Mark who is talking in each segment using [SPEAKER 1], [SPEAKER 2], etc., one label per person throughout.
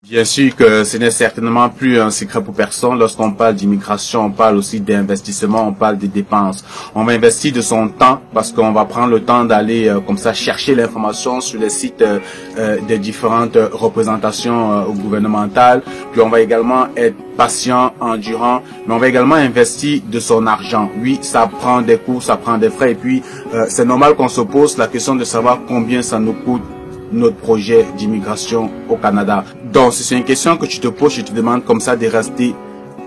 [SPEAKER 1] Bien sûr que ce n'est certainement plus un secret pour personne. Lorsqu'on parle d'immigration, on parle aussi d'investissement, on parle des dépenses. On va investir de son temps parce qu'on va prendre le temps d'aller comme ça chercher l'information sur les sites des différentes représentations gouvernementales. Puis on va également être patient, endurant, mais on va également investir de son argent. Oui, ça prend des coûts, ça prend des frais et puis c'est normal qu'on se pose la question de savoir combien ça nous coûte notre projet d'immigration au Canada. Donc, si c'est une question que tu te poses, je te demande comme ça de rester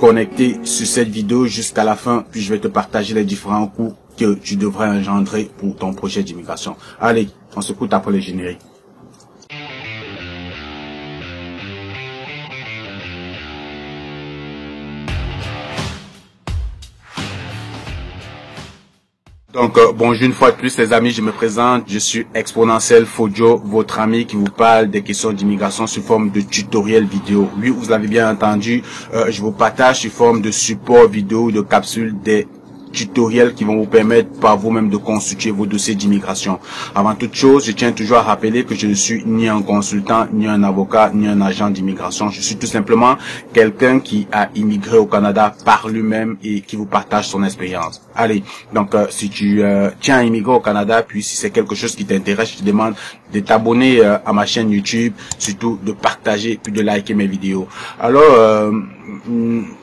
[SPEAKER 1] connecté sur cette vidéo jusqu'à la fin, puis je vais te partager les différents coûts que tu devrais engendrer pour ton projet d'immigration. Allez, on se écoute après le générique. Donc, bonjour une fois de plus les amis, je me présente, je suis Exponentiel Fodio, votre ami qui vous parle des questions d'immigration sous forme de tutoriel vidéo. Oui, vous l'avez bien entendu, je vous partage sous forme de support vidéo, de capsules, des tutoriels qui vont vous permettre par vous-même de constituer vos dossiers d'immigration. Avant toute chose, je tiens toujours à rappeler que je ne suis ni un consultant, ni un avocat, ni un agent d'immigration. Je suis tout simplement quelqu'un qui a immigré au Canada par lui-même et qui vous partage son expérience. Allez, donc si tu tiens à immigrer au Canada, puis si c'est quelque chose qui t'intéresse, je te demande de t'abonner à ma chaîne YouTube, surtout de partager puis de liker mes vidéos. Alors,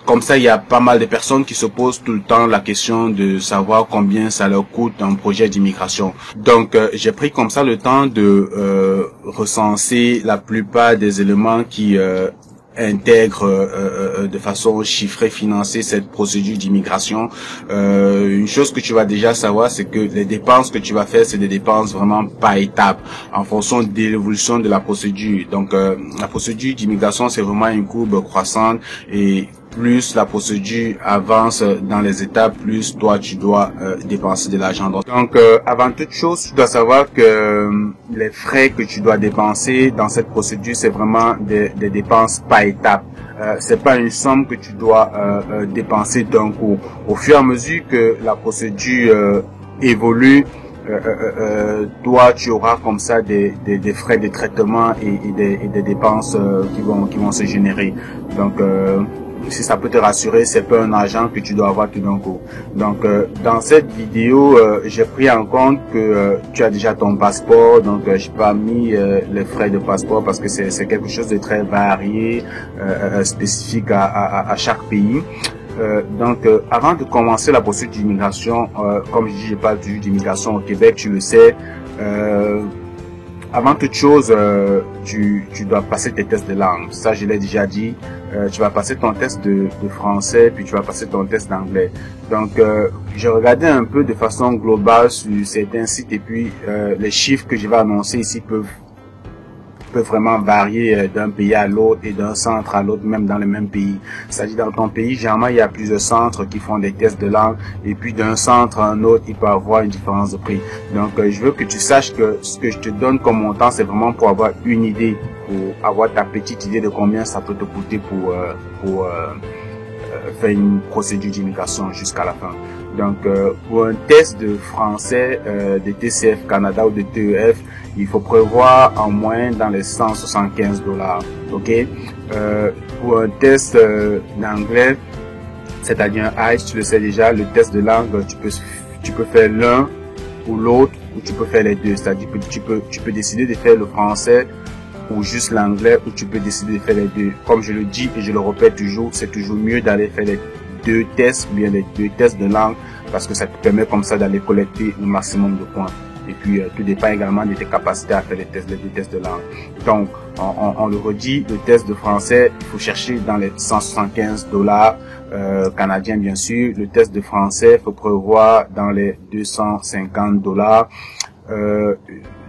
[SPEAKER 1] comme ça, il y a pas mal de personnes qui se posent tout le temps la question de savoir combien ça leur coûte un projet d'immigration. Donc, j'ai pris comme ça le temps de recenser la plupart des éléments qui intègre de façon chiffrée, financée cette procédure d'immigration. Une chose que tu vas déjà savoir, c'est que les dépenses que tu vas faire, c'est des dépenses vraiment par étapes, en fonction de l'évolution de la procédure. Donc, la procédure d'immigration, c'est vraiment une courbe croissante et plus la procédure avance dans les étapes, plus toi tu dois dépenser de l'argent. Donc avant toute chose, tu dois savoir que les frais que tu dois dépenser dans cette procédure, c'est vraiment des dépenses par étapes. C'est pas une somme que tu dois dépenser d'un coup. Au fur et à mesure que la procédure évolue, toi tu auras comme ça des frais de traitement et des dépenses qui vont se générer. Donc si ça peut te rassurer, c'est pas un argent que tu dois avoir tout d'un coup. Donc dans cette vidéo, j'ai pris en compte que tu as déjà ton passeport, donc j'ai pas mis les frais de passeport parce que c'est quelque chose de très varié, spécifique à chaque pays. Donc, avant de commencer la procédure d'immigration, comme je dis, je parle toujours d'immigration au Québec, tu le sais. Avant toute chose, tu dois passer tes tests de langue. Ça, je l'ai déjà dit. Tu vas passer ton test de français, puis tu vas passer ton test d'anglais. Donc, j'ai regardé un peu de façon globale sur certains sites et puis les chiffres que je vais annoncer ici peuvent vraiment varier d'un pays à l'autre et d'un centre à l'autre, même dans le même pays. C'est-à-dire dans ton pays, généralement, il y a plusieurs centres qui font des tests de langue et puis d'un centre à un autre, il peut y avoir une différence de prix. Donc, je veux que tu saches que ce que je te donne comme montant, c'est vraiment pour avoir une idée, pour avoir ta petite idée de combien ça peut te coûter pour faire une procédure d'immigration jusqu'à la fin. Donc, pour un test de français de TCF Canada ou de TEF, il faut prévoir en moyenne dans les 175 $. Ok. Pour un test d'anglais, c'est-à-dire un IELTS, tu le sais déjà, le test de langue, tu peux faire l'un ou l'autre, ou tu peux faire les deux. C'est-à-dire que tu peux décider de faire le français ou juste l'anglais, ou tu peux décider de faire les deux. Comme je le dis et je le répète toujours, c'est toujours mieux d'aller faire les deux tests, ou bien les deux tests de langue, parce que ça te permet comme ça d'aller collecter le maximum de points. Et puis, tout dépend également de tes capacités à faire les deux tests de langue. Donc, on le redit, le test de français, il faut chercher dans les 175 $ canadiens, bien sûr. Le test de français, il faut prévoir dans les 250 $.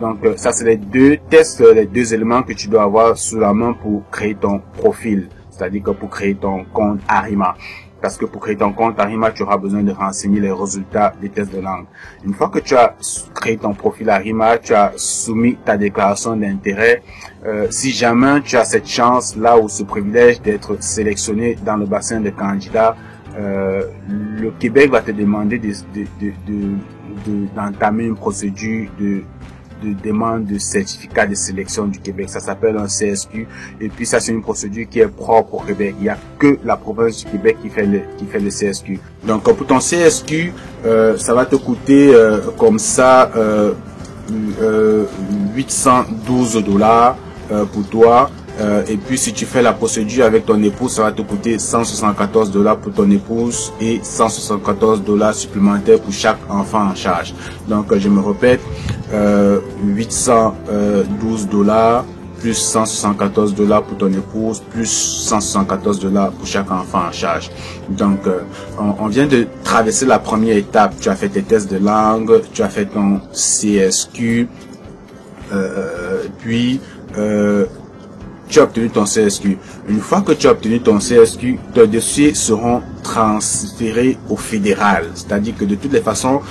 [SPEAKER 1] Donc, ça, c'est les deux tests, les deux éléments que tu dois avoir sous la main pour créer ton profil. C'est-à-dire que pour créer ton compte Arima. Parce que pour créer ton compte Arima, tu auras besoin de renseigner les résultats des tests de langue. Une fois que tu as créé ton profil Arima, tu as soumis ta déclaration d'intérêt. Si jamais tu as cette chance là ou ce privilège d'être sélectionné dans le bassin des candidats, le Québec va te demander d'entamer une procédure de de demande de certificat de sélection du Québec. Ça s'appelle un CSQ. Et puis ça, c'est une procédure qui est propre au Québec. Il y a que la province du Québec qui fait le CSQ. Donc pour ton CSQ, ça va te coûter comme ça 812 $ pour toi. Et puis si tu fais la procédure avec ton épouse, ça va te coûter 174 $ pour ton épouse et 174 $ supplémentaires pour chaque enfant en charge. Donc je me répète, 812 $ plus 174 $ pour ton épouse, plus 174 $ pour chaque enfant en charge. Donc on vient de traverser la première étape. Tu as fait tes tests de langue, tu as fait ton CSQ, puis tu as obtenu ton CSQ. Une fois que tu as obtenu ton CSQ, tes dossiers seront transférés au fédéral. C'est-à-dire que de toutes les façons,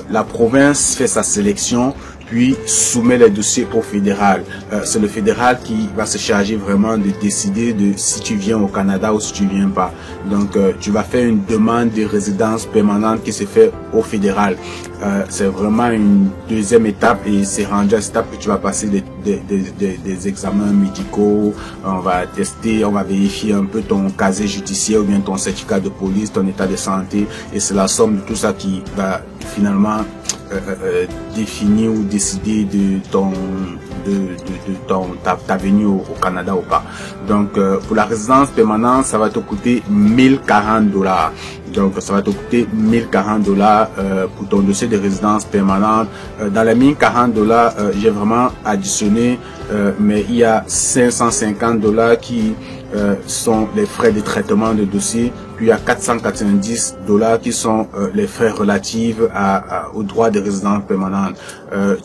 [SPEAKER 1] la province fait sa sélection, puis soumet les dossiers au fédéral. C'est le fédéral qui va se charger vraiment de décider de si tu viens au Canada ou si tu viens pas. Donc tu vas faire une demande de résidence permanente qui se fait au fédéral. C'est vraiment une deuxième étape et c'est rendu à cette étape que tu vas passer des examens médicaux. On va tester, on va vérifier un peu ton casier judiciaire ou bien ton certificat de police, ton état de santé, et c'est la somme de tout ça qui va finalement définir ou décider de ta venue au Canada ou pas. Donc pour la résidence permanente, ça va te coûter 1040 $. Donc ça va te coûter 1040 $ pour ton dossier de résidence permanente. Dans les 1040 $, j'ai vraiment additionné, mais il y a 550 $ qui sont les frais de traitement de dossier, puis il y a 490 $ qui sont les frais relatifs au droit de résidence permanente.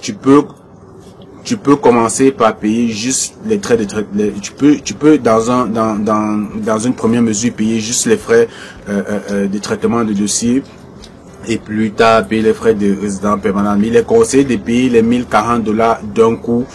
[SPEAKER 1] Tu peux commencer par payer juste les frais de traitement. Tu peux dans une première mesure payer juste les frais de traitement de dossier et plus tard payer les frais de résidence permanente. Mais il est conseillé de payer les 1040 $ d'un coup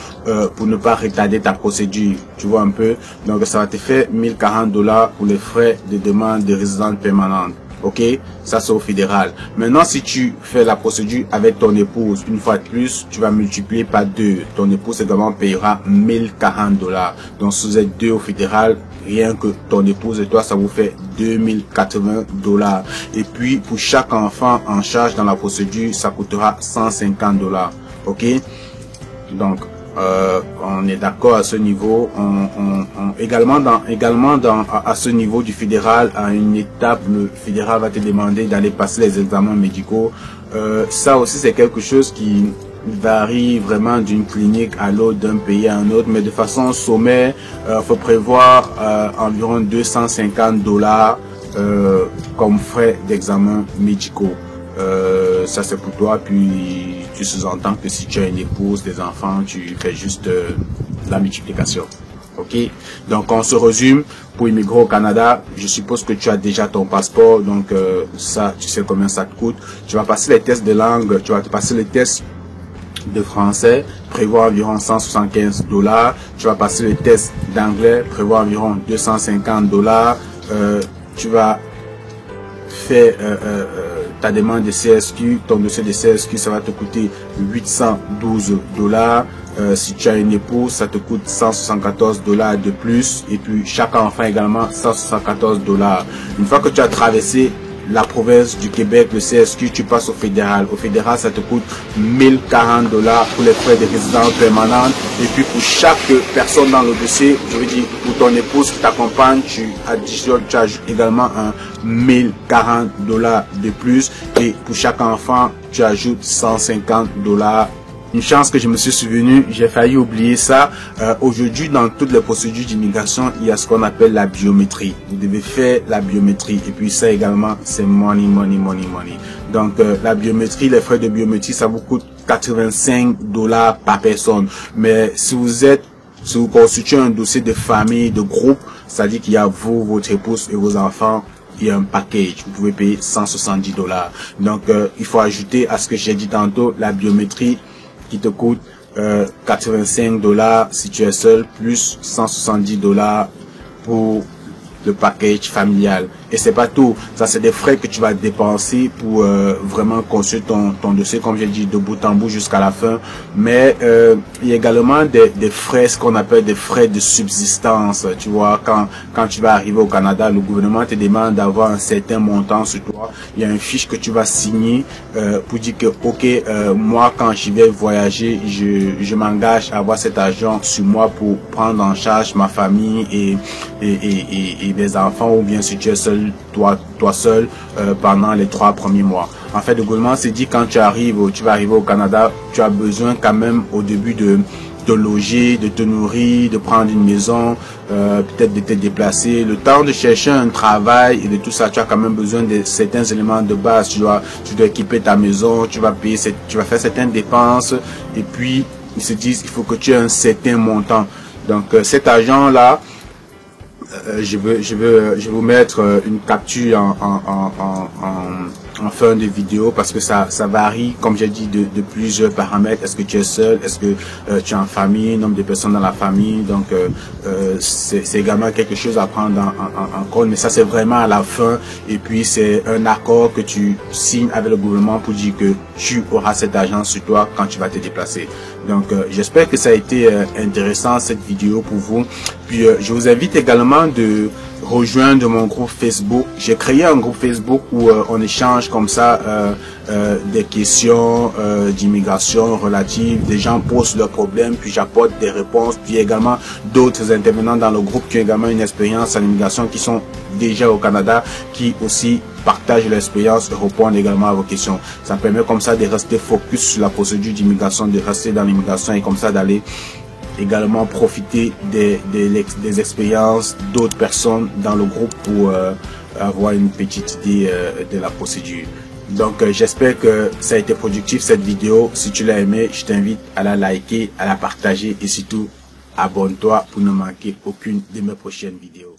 [SPEAKER 1] pour ne pas retarder ta procédure. Tu vois un peu. Donc ça va te faire 1040 $ pour les frais de demande de résidence permanente. Ok, ça c'est au fédéral. Maintenant, si tu fais la procédure avec ton épouse, une fois de plus, tu vas multiplier par 2. Ton épouse également payera 1040 $. Donc, si vous êtes 2 au fédéral, rien que ton épouse et toi, ça vous fait 2080 $. Et puis, pour chaque enfant en charge dans la procédure, ça coûtera 150 $. Ok, donc on est d'accord à ce niveau. Également à ce niveau du fédéral, à une étape, le fédéral va te demander d'aller passer les examens médicaux. Ça aussi c'est quelque chose qui varie vraiment d'une clinique à l'autre, d'un pays à un autre, mais de façon sommaire, faut prévoir environ 250 $ comme frais d'examen médicaux. Ça c'est pour toi, puis tu sous-entends que si tu as une épouse, des enfants, tu fais juste la multiplication. Ok, donc on se résume. Pour immigrer au Canada, je suppose que tu as déjà ton passeport, donc ça, tu sais combien ça te coûte. Tu vas passer les tests de langue, tu vas te passer les tests de français, prévoit environ 175 $. Tu vas passer les tests d'anglais, prévoit environ 250 $. Tu vas faire ta demande de CSQ, ton dossier de CSQ, ça va te coûter 812 $. Si tu as une épouse, ça te coûte 174 $ de plus, et puis chaque enfant également 174 $. Une fois que tu as traversé la province du Québec, le CSQ, tu passes au fédéral. Au fédéral, ça te coûte 1040 $ pour les frais de résidence permanente. Et puis pour chaque personne dans le dossier, je veux dire pour ton épouse qui t'accompagne, tu ajoutes également un 1040 $ de plus. Et pour chaque enfant, tu ajoutes 150 $. Une chance que je me suis souvenu, j'ai failli oublier ça. Aujourd'hui, dans toutes les procédures d'immigration, il y a ce qu'on appelle la biométrie. Vous devez faire la biométrie. Et puis ça également, c'est money. Donc la biométrie, les frais de biométrie, ça vous coûte 85 $ par personne. Mais si vous constituez un dossier de famille, de groupe, c'est-à-dire qu'il y a vous, votre épouse et vos enfants, il y a un package, vous pouvez payer 170 $. Donc il faut ajouter à ce que j'ai dit tantôt, la biométrie qui te coûte 85 $ si tu es seul, plus 170 $ pour le package familial. Et c'est pas tout. Ça, c'est des frais que tu vas dépenser pour vraiment construire ton dossier, comme j'ai dit, de bout en bout jusqu'à la fin. Mais il y a également des frais, ce qu'on appelle des frais de subsistance. Tu vois, quand tu vas arriver au Canada, le gouvernement te demande d'avoir un certain montant sur toi. Il y a une fiche que tu vas signer pour dire que, ok, moi, quand je vais voyager, je m'engage à avoir cet argent sur moi pour prendre en charge ma famille et mes enfants, ou bien si tu es seul, toi seul, pendant les 3 premiers mois. En fait, le gouvernement s'est dit, quand tu vas arriver au Canada, tu as besoin quand même au début de loger, de te nourrir, de prendre une maison, peut-être de te déplacer, le temps de chercher un travail et de tout ça. Tu as quand même besoin de certains éléments de base. Tu dois équiper ta maison, tu vas faire certaines dépenses, et puis ils se disent il faut que tu aies un certain montant. Donc cet argent là, je vais vous mettre une capture en fin de vidéo, parce que ça varie, comme j'ai dit, de plusieurs paramètres. Est-ce que tu es seul, est-ce que tu es en famille, nombre de personnes dans la famille. Donc c'est également quelque chose à prendre en compte, mais ça c'est vraiment à la fin. Et puis c'est un accord que tu signes avec le gouvernement pour dire que tu auras cet argent sur toi quand tu vas te déplacer. Donc j'espère que ça a été intéressant, cette vidéo pour vous. Puis je vous invite également de rejoindre mon groupe Facebook. J'ai créé un groupe Facebook où on échange comme ça des questions d'immigration relatives. Des gens posent leurs problèmes, puis j'apporte des réponses. Puis également d'autres intervenants dans le groupe qui ont également une expérience en immigration, qui sont déjà au Canada, qui aussi partagent l'expérience et répondent également à vos questions. Ça permet comme ça de rester focus sur la procédure d'immigration, de rester dans l'immigration, et comme ça d'aller également profiter des expériences d'autres personnes dans le groupe pour avoir une petite idée de la procédure. Donc j'espère que ça a été productif, cette vidéo. Si tu l'as aimé, je t'invite à la liker, à la partager, et surtout abonne-toi pour ne manquer aucune de mes prochaines vidéos.